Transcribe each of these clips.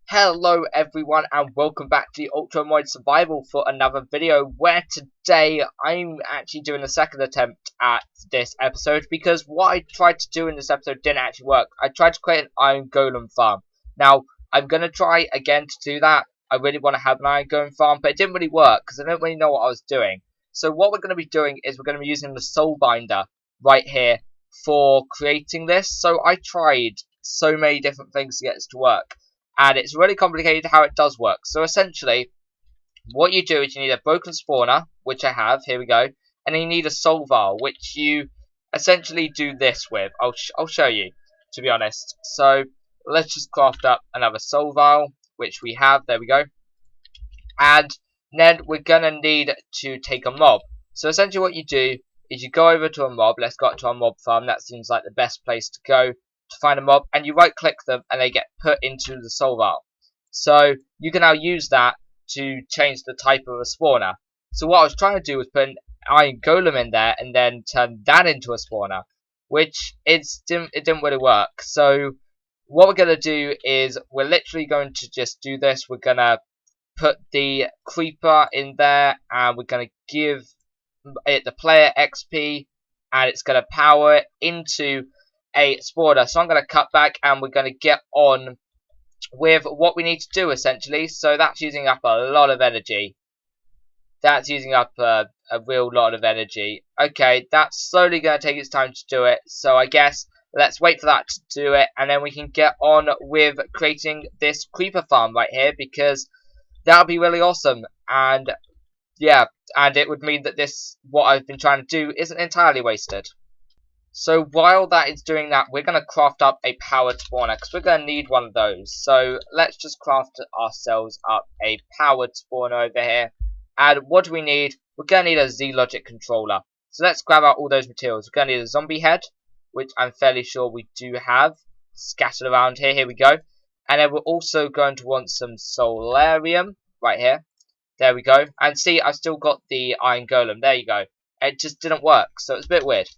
Hello everyone and welcome back to the Ultra Mod Survival for another video where today I'm actually doing a second attempt at this episode because what I tried to do in this episode didn't actually work. I tried to create an iron golem farm. Now I'm going to try again to do that. I really want to have an iron golem farm, but it didn't really work because I didn't really know what I was doing. So what we're going to be doing is we're going to be using the soul binder right here for creating this. So I tried so many different things to get this to work. And it's really complicated how it does work. So essentially, what you do is you need a broken spawner, which I have, here we go. And then you need a soul vial, which you essentially do this with. I'll show you, to be honest. So, let's just craft up another soul vial, which we have, there we go. And then we're going to need to take a mob. So essentially what you do is you go over to a mob. Let's go up to our mob farm. That seems like the best place to go to find a mob, and you right click them and they get put into the soul vial. So you can now use that to change the type of a spawner. So what I was trying to do was put an iron golem in there and then turn that into a spawner, which it didn't really work. So what we're going to do is we're literally going to just do this. We're going to put the creeper in there and we're going to give it the player XP and it's going to power it into a spawner. So I'm going to cut back and we're going to get on with what we need to do essentially. So that's using up a lot of energy. That's using up a real lot of energy. Okay, that's slowly going to take its time to do it. So I guess let's wait for that to do it and then we can get on with creating this creeper farm right here, because that would be really awesome. And yeah, and it would mean that what I've been trying to do isn't entirely wasted. So while that is doing that, we're going to craft up a powered spawner because we're going to need one of those. So let's just craft ourselves up a powered spawner over here. And what do we need? We're going to need a Z-Logic controller. So let's grab out all those materials. We're going to need a zombie head, which I'm fairly sure we do have scattered around here. Here we go. And then we're also going to want some solarium right here. There we go. And see, I've still got the iron golem. There you go. It just didn't work, so it's a bit weird.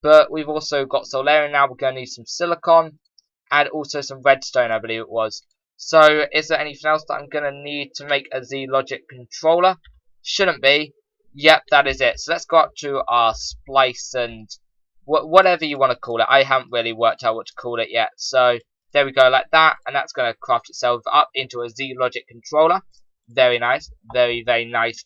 But we've also got solarium now. We're going to need some silicon and also some redstone, I believe it was. So is there anything else that I'm going to need to make a Z-Logic controller? Shouldn't be. Yep, that is it. So let's go up to our splice and whatever you want to call it. I haven't really worked out what to call it yet. So there we go, like that. And that's going to craft itself up into a Z-Logic controller. Very nice. Very, very nice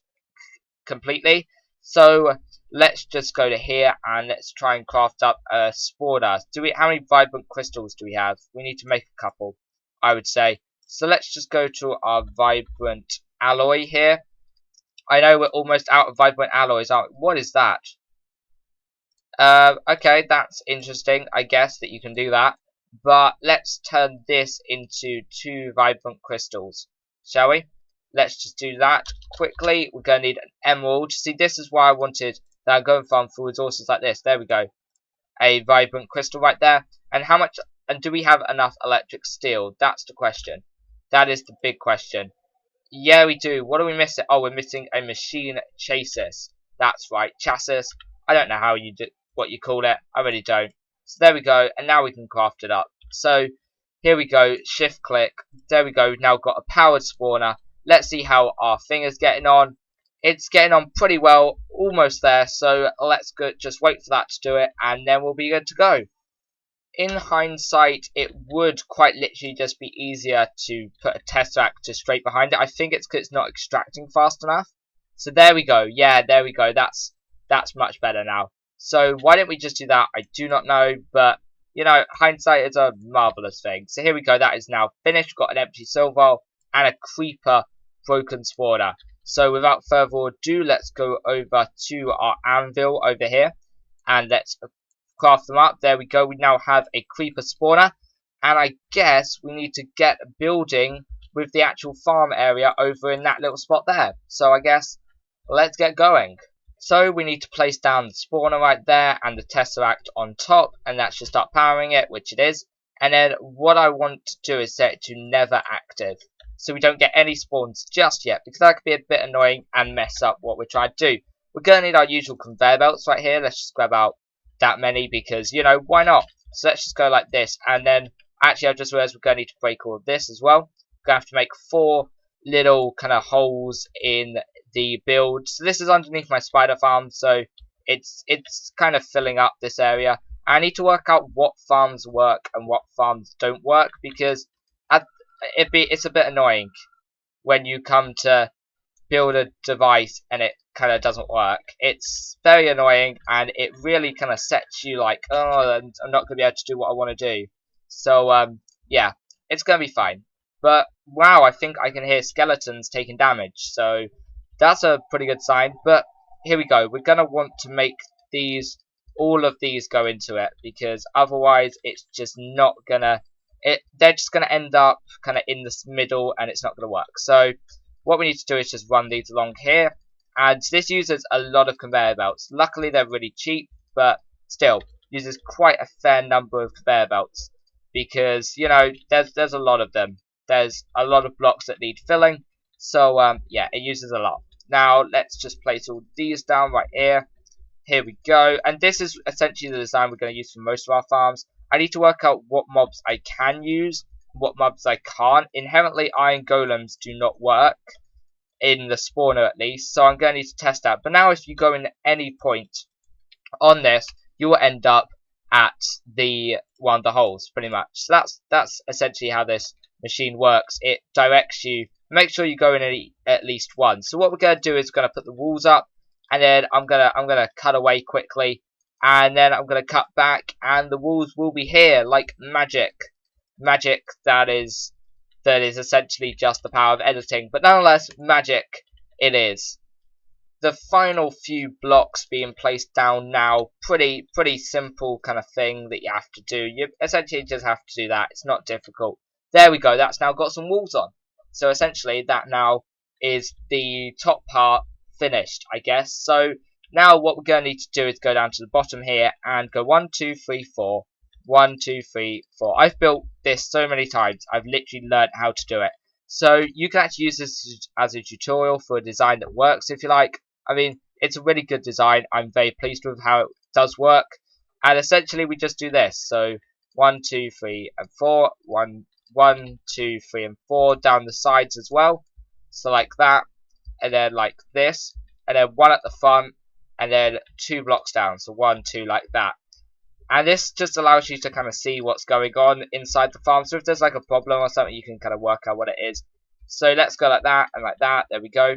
completely. So let's just go to here and let's try and craft up a spawner. How many vibrant crystals do we have? We need to make a couple, I would say. So let's just go to our vibrant alloy here. I know we're almost out of vibrant alloys. What is that? Okay, that's interesting. I guess that you can do that. But let's turn this into 2 vibrant crystals, shall we? Let's just do that quickly. We're going to need an emerald. See, this is why I wanted that I'm going to farm for resources like this. There we go. A vibrant crystal right there. And how much, and do we have enough electric steel? That's the question. That is the big question. Yeah, we do. What are we missing? Oh, we're missing a machine chassis. That's right, chassis. I don't know how you do, what you call it. I really don't. So there we go. And now we can craft it up. So here we go. Shift click. There we go. We've now got a powered spawner. Let's see how our thing is getting on. It's getting on pretty well, almost there, so let's go, just wait for that to do it, and then we'll be good to go. In hindsight, it would quite literally just be easier to put a tesseract just straight behind it. I think it's because it's not extracting fast enough. So there we go, yeah, there we go, that's much better now. So why don't we just do that? I do not know, but, you know, hindsight is a marvellous thing. So here we go, that is now finished. We've got an empty soul vial and a creeper broken spawner. So without further ado, let's go over to our anvil over here and let's craft them up. There we go. We now have a creeper spawner, and I guess we need to get building with the actual farm area over in that little spot there. So I guess let's get going. So we need to place down the spawner right there and the tesseract on top, and let's just start powering it, which it is. And then what I want to do is set it to never active, so we don't get any spawns just yet, because that could be a bit annoying and mess up what we're trying to do. we're going to need our usual conveyor belts right here. Let's just grab out that many because, you know, why not? So let's just go like this. And then, actually, I just realized we're going to need to break all of this as well. We're going to have to make 4 little kind of holes in the build. So this is underneath my spider farm, so it's kind of filling up this area. I need to work out what farms work and what farms don't work because it's a bit annoying when you come to build a device and it kind of doesn't work. It's very annoying and it really kind of sets you like, oh, I'm not going to be able to do what I want to do. So, yeah, it's going to be fine. But, wow, I think I can hear skeletons taking damage. So, that's a pretty good sign. But, here we go. We're going to want to make all of these go into it. Because otherwise, it's just not going to, they're just going to end up kind of in this middle and it's not going to work. So, what we need to do is just run these along here. And this uses a lot of conveyor belts. Luckily, they're really cheap, but still, uses quite a fair number of conveyor belts. Because, you know, there's a lot of them. There's a lot of blocks that need filling. So, yeah, it uses a lot. Now, let's just place all these down right here. Here we go. And this is essentially the design we're going to use for most of our farms. I need to work out what mobs I can use, what mobs I can't. Inherently, iron golems do not work, in the spawner at least, so I'm going to need to test that. But now if you go in any point on this, you will end up at one of the holes, pretty much. So that's essentially how this machine works. It directs you, make sure you go in at least one. So what we're going to do is we're going to put the walls up, and then I'm gonna cut away quickly, and then I'm gonna cut back, and the walls will be here like magic. Magic that is essentially just the power of editing, but nonetheless, magic it is. The final few blocks being placed down now, pretty simple kind of thing that you have to do. You essentially just have to do that. It's not difficult. There we go. That's now got some walls on. So essentially, that now is the top part finished, I guess. So now what we're going to need to do is go down to the bottom here and go 1, 2, 3, 4. 1, 2, 3, 4. I've built this so many times. I've literally learned how to do it. So you can actually use this as a tutorial for a design that works if you like. I mean, it's a really good design. I'm very pleased with how it does work. And essentially we just do this. So 1, 2, 3, and 4. 1, 2, 3, and 4 down the sides as well. So like that. And then like this. And then 1 at the front. And then 2 blocks down. So 1, 2 like that. And this just allows you to kind of see what's going on inside the farm. So if there's like a problem or something, you can kind of work out what it is. So let's go like that and like that. There we go.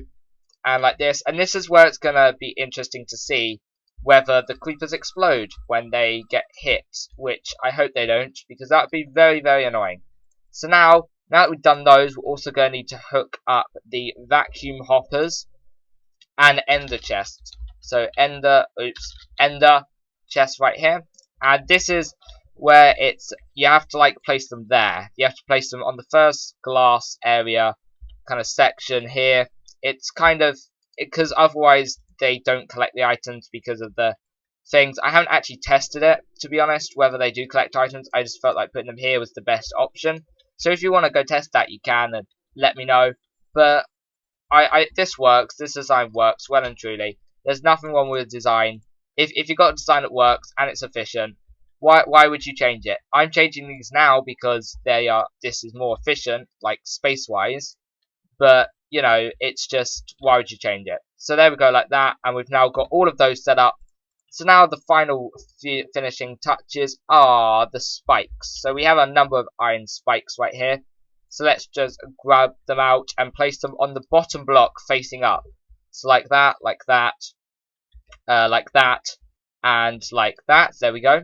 And like this. And this is where it's going to be interesting to see whether the creepers explode when they get hit. Which I hope they don't, because that would be very, very annoying. So now that we've done those, we're also going to need to hook up the vacuum hoppers and ender chests. So ender chest right here. And this is where you have to like place them there. You have to place them on the first glass area kind of section here. It's kind of, because otherwise they don't collect the items because of the things. I haven't actually tested it, to be honest, whether they do collect items. I just felt like putting them here was the best option. So if you want to go test that, you can, and let me know. But this works. This design works well and truly. There's nothing wrong with the design. If you've got a design that works and it's efficient, why would you change it? I'm changing these now because this is more efficient, like space-wise. But, you know, it's just, why would you change it? So there we go, like that. And we've now got all of those set up. So now the final finishing touches are the spikes. So we have a number of iron spikes right here. So let's just grab them out and place them on the bottom block facing up. So like that, like that. Like that, and like that. There we go.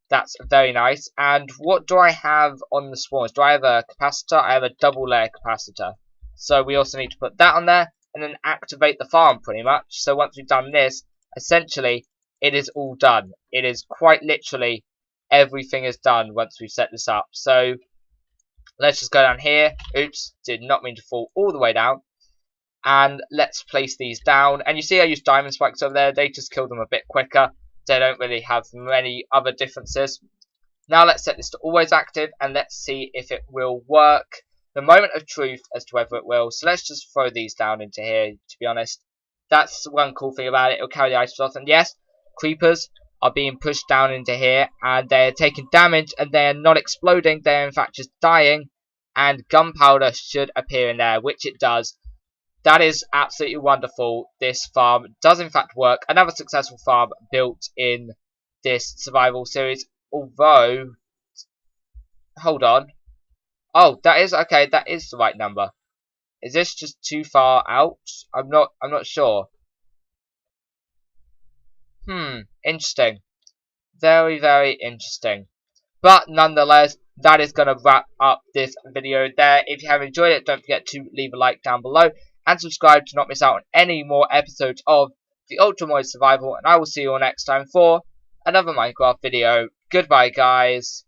That's very nice. And what do I have on the spawns? Do I have a capacitor? I have a double layer capacitor. So we also need to put that on there and then activate the farm pretty much. So once we've done this, essentially it is all done. It is quite literally everything is done once we've set this up. So let's just go down here. Oops, did not mean to fall all the way down. And let's place these down. And you see I use diamond spikes over there. They just kill them a bit quicker. They don't really have many other differences. Now let's set this to always active. And let's see if it will work. The moment of truth as to whether it will. So let's just throw these down into here, to be honest. That's one cool thing about it. It'll carry the ice shots. And yes, creepers are being pushed down into here, and they're taking damage, and they're not exploding. They're in fact just dying, and gunpowder should appear in there, which it does. That is absolutely wonderful. This farm does in fact work. Another successful farm built in this survival series. Although, hold on. Oh, that is okay. That is the right number. Is this just too far out? I'm not sure. Interesting. Very, very interesting. But nonetheless, that is going to wrap up this video there. If you have enjoyed it, don't forget to leave a like down below and subscribe to not miss out on any more episodes of the Ultra Mod Survival. And I will see you all next time for another Minecraft video. Goodbye, guys.